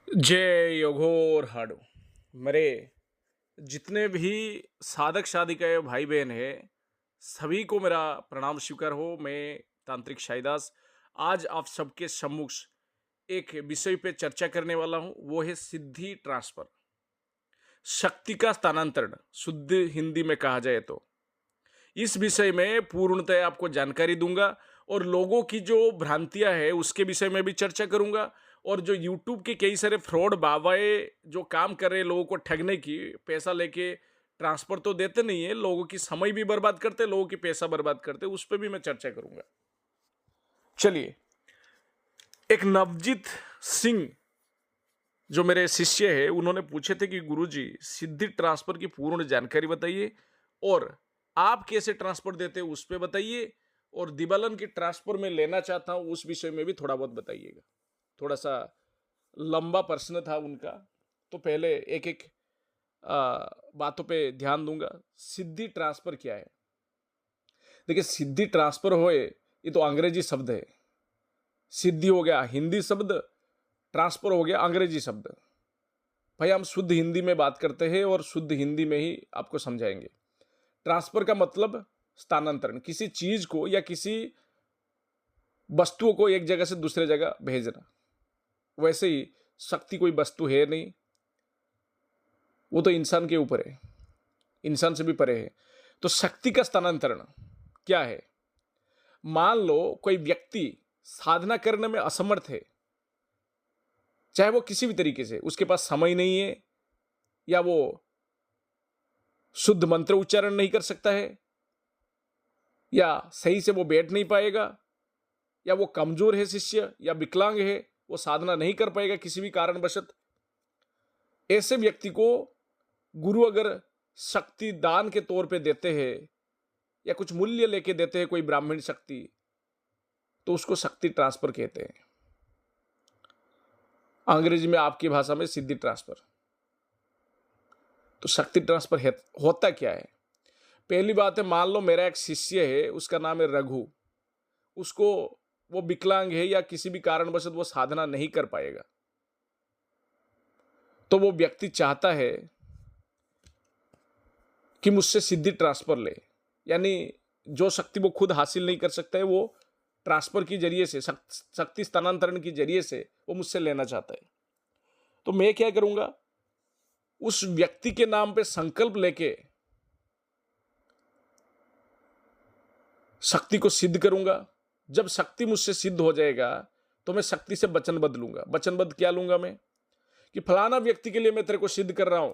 जय योगोर हाडो। मेरे जितने भी साधक साधिकाएं भाई बहन हैं, सभी को मेरा प्रणाम स्वीकार हो। मैं तांत्रिक शायदास आज आप सबके सम्मुख एक विषय पे चर्चा करने वाला हूं। वो है सिद्धि ट्रांसफर, शक्ति का स्थानांतरण शुद्ध हिंदी में कहा जाए तो। इस विषय में पूर्णतः आपको जानकारी दूंगा और लोगों की जो भ्रांतियां हैं उसके विषय में भी चर्चा करूंगा। और जो यूट्यूब के कई सारे फ्रॉड बाबाए जो काम कर रहे हैं लोगों को ठगने की, पैसा लेके ट्रांसफर तो देते नहीं है, लोगों की समय भी बर्बाद करते, लोगों की पैसा बर्बाद करते, उस पर भी मैं चर्चा करूंगा। चलिए, एक नवजीत सिंह जो मेरे शिष्य है, उन्होंने पूछे थे कि गुरुजी सिद्धि ट्रांसफर की पूर्ण जानकारी बताइए और आप कैसे ट्रांसफर देते हैं उस पर बताइए, और दिबालन की ट्रांसफर में लेना चाहता हूं उस विषय में भी थोड़ा बहुत बताइएगा। थोड़ा सा लंबा प्रश्न था उनका, तो पहले एक एक बातों पे ध्यान दूंगा। सिद्धि ट्रांसफर क्या है? देखिए, सिद्धि ट्रांसफर होए ये तो अंग्रेजी शब्द है। सिद्धि हो गया हिंदी शब्द, ट्रांसफर हो गया अंग्रेजी शब्द। भाई, हम शुद्ध हिंदी में बात करते हैं और शुद्ध हिंदी में ही आपको समझाएंगे। ट्रांसफर का मतलब स्थानांतरण, किसी चीज को या किसी वस्तुओं को एक जगह से दूसरे जगह भेजना। वैसे ही शक्ति कोई वस्तु है नहीं, वो तो इंसान के ऊपर है, इंसान से भी परे है। तो शक्ति का स्थानांतरण क्या है? मान लो कोई व्यक्ति साधना करने में असमर्थ है, चाहे वो किसी भी तरीके से, उसके पास समय नहीं है, या वो शुद्ध मंत्र उच्चारण नहीं कर सकता है, या सही से वो बैठ नहीं पाएगा, या वो कमजोर है शिष्य, या विकलांग है, वो साधना नहीं कर पाएगा किसी भी कारणवशत। ऐसे व्यक्ति को गुरु अगर शक्ति दान के तौर पे देते हैं या कुछ मूल्य लेके देते हैं, कोई ब्राह्मण शक्ति, तो उसको शक्ति ट्रांसफर कहते हैं। अंग्रेजी में, आपकी भाषा में सिद्धि ट्रांसफर। तो शक्ति ट्रांसफर होता क्या है? पहली बात है, मान लो मेरा एक शिष्य है, उसका नाम है रघु। उसको, वो विकलांग है या किसी भी कारणवश वो साधना नहीं कर पाएगा, तो वो व्यक्ति चाहता है कि मुझसे सिद्धि ट्रांसफर ले, यानी जो शक्ति वो खुद हासिल नहीं कर सकता है, वो ट्रांसफर की जरिए से, शक्ति स्थानांतरण की जरिए से वो मुझसे लेना चाहता है। तो मैं क्या करूंगा, उस व्यक्ति के नाम पे संकल्प लेके शक्ति को सिद्ध करूंगा। जब शक्ति मुझसे सिद्ध हो जाएगा तो मैं शक्ति से वचनबद्ध लूंगा। वचनबद्ध क्या लूंगा मैं? कि फलाना व्यक्ति के लिए मैं तेरे को सिद्ध कर रहा हूं,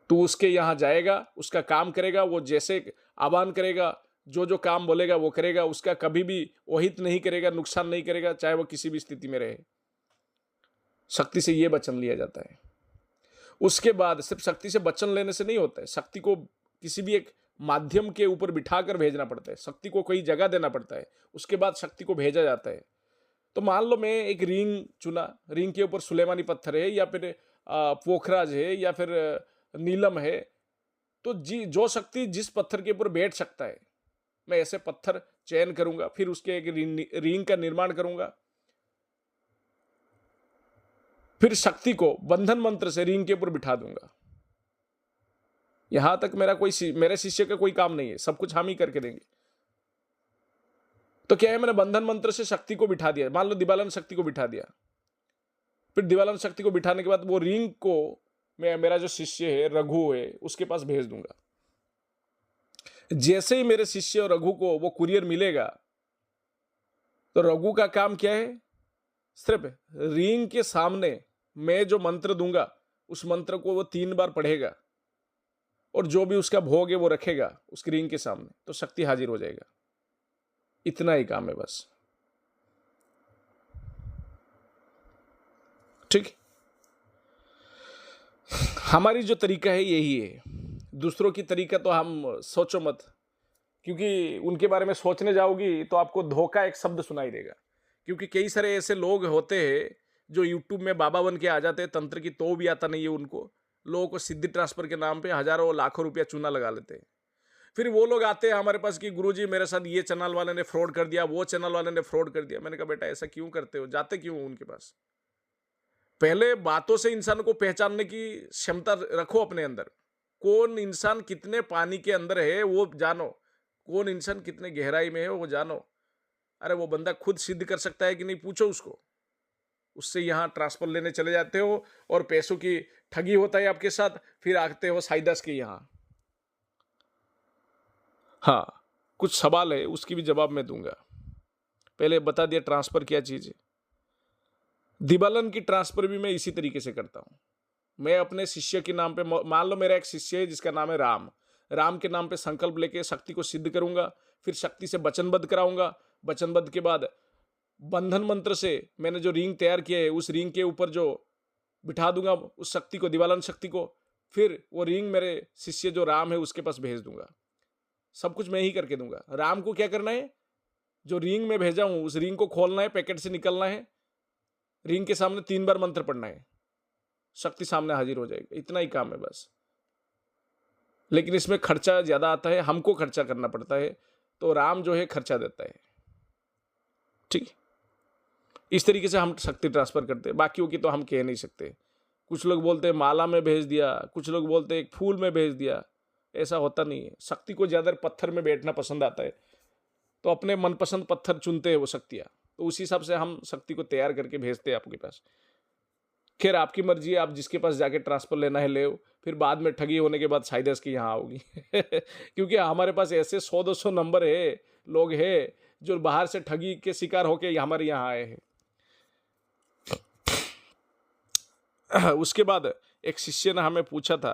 तू उसके यहां जाएगा, उसका काम करेगा, वो जैसे आह्वान करेगा, जो जो काम बोलेगा वो करेगा, उसका कभी भी अहित नहीं करेगा, नुकसान नहीं करेगा, चाहे वो किसी भी स्थिति में रहे। शक्ति से यह वचन लिया जाता है। उसके बाद सिर्फ शक्ति से वचन लेने से नहीं होता है, शक्ति को किसी भी एक माध्यम के ऊपर बिठाकर भेजना पड़ता है, शक्ति को कोई जगह देना पड़ता है, उसके बाद शक्ति को भेजा जाता है। तो मान लो मैं एक रिंग चुना, रिंग के ऊपर सुलेमानी पत्थर है, या फिर पोखराज है, या फिर नीलम है, तो जो शक्ति जिस पत्थर के ऊपर बैठ सकता है, मैं ऐसे पत्थर चयन करूंगा, फिर उसके एक रिंग का निर्माण करूंगा, फिर शक्ति को बंधन मंत्र से रिंग के ऊपर बिठा दूंगा। यहां तक मेरे शिष्य का कोई काम नहीं है, सब कुछ हम ही करके देंगे। तो क्या है, मैंने बंधन मंत्र से शक्ति को बिठा दिया, मान लो दिबालन शक्ति को बिठा दिया। फिर दिबालन शक्ति को बिठाने के बाद वो रिंग को मैं, मेरा जो शिष्य है रघु है, उसके पास भेज दूंगा। जैसे ही मेरे शिष्य रघु को वो कुरियर मिलेगा, तो रघु का काम क्या है, सिर्फ रिंग के सामने मैं जो मंत्र दूंगा उस मंत्र को वो 3 बार पढ़ेगा, और जो भी उसका भोग है वो रखेगा उस रिंग के सामने, तो शक्ति हाजिर हो जाएगा। इतना ही काम है बस। ठीक, हमारी जो तरीका है यही है। दूसरों की तरीका तो हम सोचो मत, क्योंकि उनके बारे में सोचने जाओगी तो आपको धोखा एक शब्द सुनाई देगा। क्योंकि कई सारे ऐसे लोग होते हैं जो यूट्यूब में बाबा बन के आ जाते हैं, तंत्र की तो भी आता नहीं है उनको, लोगों को सिद्धि ट्रांसफर के नाम पे हजारों लाखों रुपया चूना लगा लेते हैं। फिर वो लोग आते हैं हमारे पास कि गुरुजी मेरे साथ ये चैनल वाले ने फ्रॉड कर दिया, वो चैनल वाले ने फ्रॉड कर दिया। मैंने कहा बेटा ऐसा क्यों करते हो, जाते क्यों उनके पास? पहले बातों से इंसान को पहचानने की क्षमता रखो अपने अंदर। कौन इंसान कितने पानी के अंदर है वो जानो, कौन इंसान कितने गहराई में है वो जानो। अरे वो बंदा खुद सिद्ध कर सकता है कि नहीं, पूछो उसको। उससे यहाँ ट्रांसफर लेने चले जाते हो और पैसों की ठगी होता है आपके साथ, फिर आते हो साइदस के यहाँ। हाँ, कुछ सवाल है उसकी भी जवाब मैं दूंगा। पहले बता दिया ट्रांसफर क्या चीज है। दिबालन की ट्रांसफर भी मैं इसी तरीके से करता हूं। मैं अपने शिष्य के नाम पे, मान लो मेरा एक शिष्य है जिसका नाम है राम, राम के नाम पे संकल्प लेके शक्ति को सिद्ध करूंगा, फिर शक्ति से वचनबद्ध कराऊंगा। वचनबद्ध के बाद बंधन मंत्र से मैंने जो रिंग तैयार किया है उस रिंग के ऊपर जो बिठा दूंगा उस शक्ति को, दिवालन शक्ति को, फिर वो रिंग मेरे शिष्य जो राम है उसके पास भेज दूंगा। सब कुछ मैं ही करके दूंगा। राम को क्या करना है, जो रिंग में भेजा हूं उस रिंग को खोलना है, पैकेट से निकलना है, रिंग के सामने 3 बार मंत्र पढ़ना है, शक्ति सामने हाजिर हो जाएगी। इतना ही काम है बस। लेकिन इसमें खर्चा ज्यादा आता है, हमको खर्चा करना पड़ता है, तो राम जो है खर्चा देता है। ठीक है, इस तरीके से हम शक्ति ट्रांसफर करते हैं। बाकियों की तो हम कह नहीं सकते। कुछ लोग बोलते हैं माला में भेज दिया, कुछ लोग बोलते हैं एक फूल में भेज दिया। ऐसा होता नहीं है। शक्ति को ज्यादा पत्थर में बैठना पसंद आता है, तो अपने मनपसंद पत्थर चुनते हैं वो शक्तियां, तो उसी हिसाब से हम शक्ति को तैयार करके भेजते हैं आपके पास। खैर आपकी मर्जी है, आप जिसके पास जाके ट्रांसफर लेना है ले, फिर बाद में ठगी होने के बाद साइदस की यहाँ आओगी क्योंकि हमारे पास ऐसे 100-200 नंबर है, लोग हैं जो बाहर से ठगी के शिकार होके हमारे यहाँ आए हैं। उसके बाद एक शिष्य ने हमें पूछा था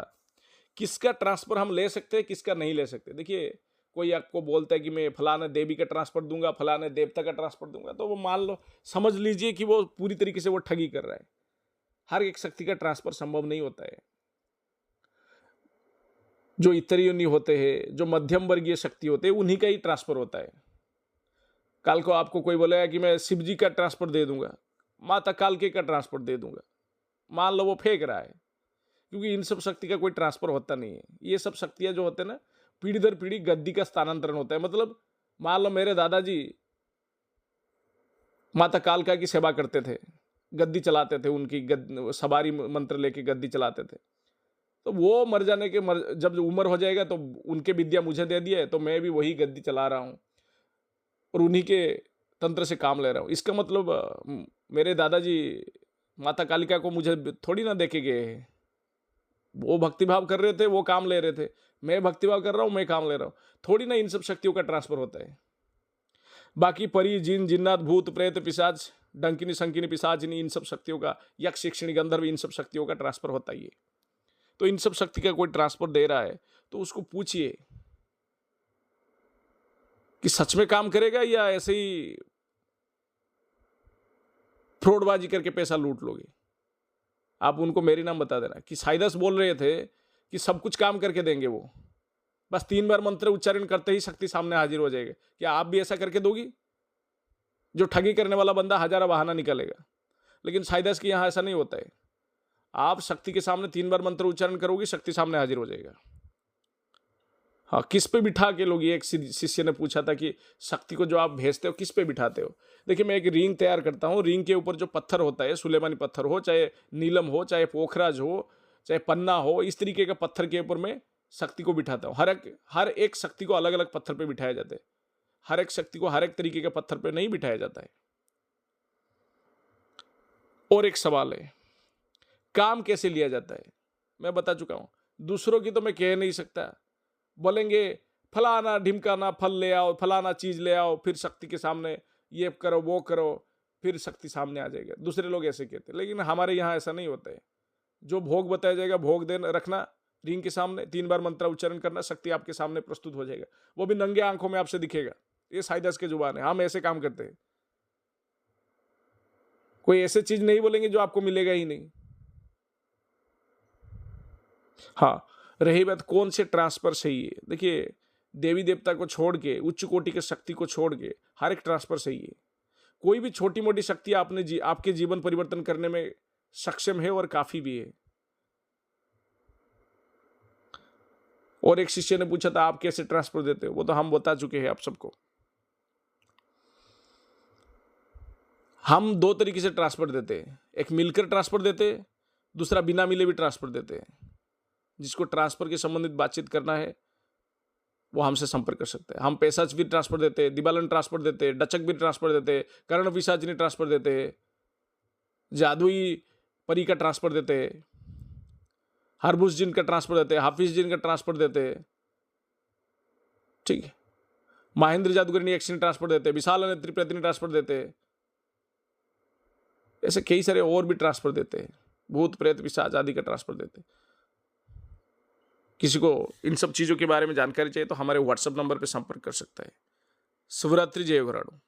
किसका ट्रांसफर हम ले सकते हैं, किसका नहीं ले सकते। देखिए, कोई आपको बोलता है कि मैं फलाना देवी का ट्रांसफर दूंगा, फलाने देवता का ट्रांसफर दूंगा, तो वो मान लो, समझ लीजिए कि वो पूरी तरीके से वो ठगी कर रहा है। हर एक शक्ति का ट्रांसफर संभव नहीं होता है। जो इतरियोनी होते हैं, जो मध्यम वर्गीय शक्ति होते हैं, उन्हीं का ही ट्रांसफर होता है। कल को आपको कोई बोलेगा कि मैं शिव जी का ट्रांसफर दे दूंगा, माता कालके का ट्रांसफर दे दूंगा, मान लो वो फेंक रहा है, क्योंकि इन सब शक्ति का कोई ट्रांसफर होता नहीं है। ये सब शक्तियां जो होते हैं ना, पीढ़ी दर पीढ़ी गद्दी का स्थानांतरण होता है। मतलब मान लो मेरे दादाजी माता कालका की सेवा करते थे, गद्दी चलाते थे, उनकी सवारी मंत्र लेके गद्दी चलाते थे, तो वो मर जाने के जब उम्र हो जाएगा तो उनके विद्या मुझे दे दिए, तो मैं भी वही गद्दी चला रहा हूँ और उन्हीं के तंत्र से काम ले रहा हूँ। इसका मतलब मेरे दादाजी माता कालिका को मुझे थोड़ी ना देके गए हैं। वो भक्तिभाव कर रहे थे, वो काम ले रहे थे। मैं भक्तिभाव कर रहा हूँ, मैं काम ले रहा हूँ। थोड़ी ना इन सब शक्तियों का ट्रांसफर होता है। बाकी परी, जिन, जिन्नात, भूत, प्रेत, पिशाच, डंकिनी, संकिनी, पिशाचिनी, इन सब शक्तियों का, यक्ष, यक्षिणी, गंधर्व, इन सब शक्तियों का ट्रांसफर होता ही है। तो इन सब शक्ति का कोई ट्रांसफर दे रहा है तो उसको पूछिए कि सच में काम करेगा या ऐसे ही फ्रॉडबाजी करके पैसा लूट लोगे। आप उनको मेरी नाम बता देना कि साइदस बोल रहे थे कि सब कुछ काम करके देंगे वो, बस 3 बार मंत्र उच्चारण करते ही शक्ति सामने हाजिर हो जाएगी। क्या आप भी ऐसा करके दोगी? जो ठगी करने वाला बंदा हजारों बहाना निकालेगा, लेकिन साइदस के यहां ऐसा नहीं होता है। आप शक्ति के सामने 3 बार मंत्र उच्चारण करोगे, शक्ति सामने हाजिर हो जाएगा। हाँ, किस पे बिठा के लोग, एक शिष्य ने पूछा था कि शक्ति को जो आप भेजते हो किस पे बिठाते हो। देखिए, मैं एक रिंग तैयार करता हूँ, रिंग के ऊपर जो पत्थर होता है, सुलेमानी पत्थर हो, चाहे नीलम हो, चाहे पोखराज हो, चाहे पन्ना हो, इस तरीके का पत्थर के ऊपर मैं शक्ति को बिठाता हूँ। हर एक शक्ति को अलग अलग पत्थर पे बिठाया जाता है। हर एक शक्ति को हर एक तरीके के पत्थर पे नहीं बिठाया जाता है। और एक सवाल है, काम कैसे लिया जाता है? मैं बता चुका हूं, दूसरों की तो मैं कह नहीं सकता। बोलेंगे फलाना ढिमकाना फल ले आओ, फलाना चीज ले आओ, फिर शक्ति के सामने ये करो वो करो, फिर शक्ति सामने आ जाएगा। दूसरे लोग ऐसे कहते हैं, लेकिन हमारे यहाँ ऐसा नहीं होता है। जो भोग बताया जाएगा, भोग देना रखना रिंग के सामने, 3 बार मंत्र उच्चारण करना, शक्ति आपके सामने प्रस्तुत हो जाएगा। वो भी नंगे आंखों में आपसे दिखेगा। ये साइदस के जुबान है, हम ऐसे काम करते हैं। कोई ऐसे चीज नहीं बोलेंगे जो आपको मिलेगा ही नहीं। हाँ, रही बात कौन से ट्रांसफर सही है, देखिए, देवी देवता को छोड़ के, उच्च कोटि की शक्ति को छोड़ के हर एक ट्रांसफर सही है। कोई भी छोटी मोटी शक्ति आपके जीवन परिवर्तन करने में सक्षम है और काफी भी है। और एक शिष्य ने पूछा था आप कैसे ट्रांसफर देते हो, वो तो हम बता चुके हैं आप सबको। हम दो तरीके से ट्रांसफर देते हैं, एक मिलकर ट्रांसफर देते हैं, दूसरा बिना मिले भी ट्रांसफर देते हैं। जिसको ट्रांसफर के संबंधित बातचीत करना है वो हमसे संपर्क कर सकते हैं। हम पैसाच भी ट्रांसफर देते हैं, दिबालन ट्रांसफर देते हैं, डचक भी ट्रांसफर देते हैं, कर्ण पिशाचिनी ट्रांसफर देते हैं, जादुई परी का ट्रांसफर देते हैं, हरबुज जिन का ट्रांसफर देते हैं, हाफिज जिन का ट्रांसफर देते हैं, ठीक है। महेंद्र जादूगरनी एक्शन ट्रांसफर देते हैं, विशाल नेत्री प्रतिनि ट्रांसफर देते हैं, ऐसे कई सारे और भी ट्रांसफर देते हैं, भूत प्रेत पिशाच आदि का ट्रांसफर देते हैं। किसी को इन सब चीज़ों के बारे में जानकारी चाहिए तो हमारे व्हाट्सएप नंबर पर संपर्क कर सकता है। शिवरात्रि, जय घोराडू।